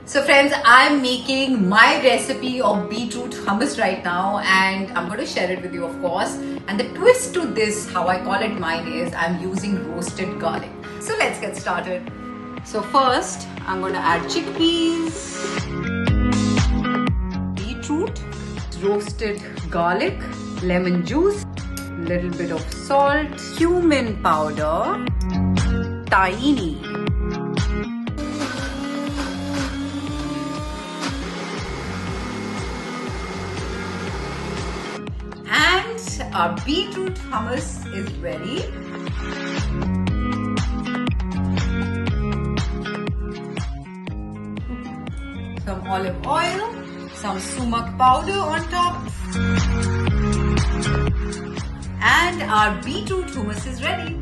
So friends, I'm making my recipe of beetroot hummus right now and I'm going to share it with you, of course. And the twist to this, how I call it mine, is I'm using roasted garlic. So let's get started. So first, I'm going to add chickpeas, beetroot, roasted garlic, lemon juice, little bit of salt, cumin powder, tahini, and our beetroot hummus is ready. Some olive oil, some sumac powder on top, and our beetroot hummus is ready.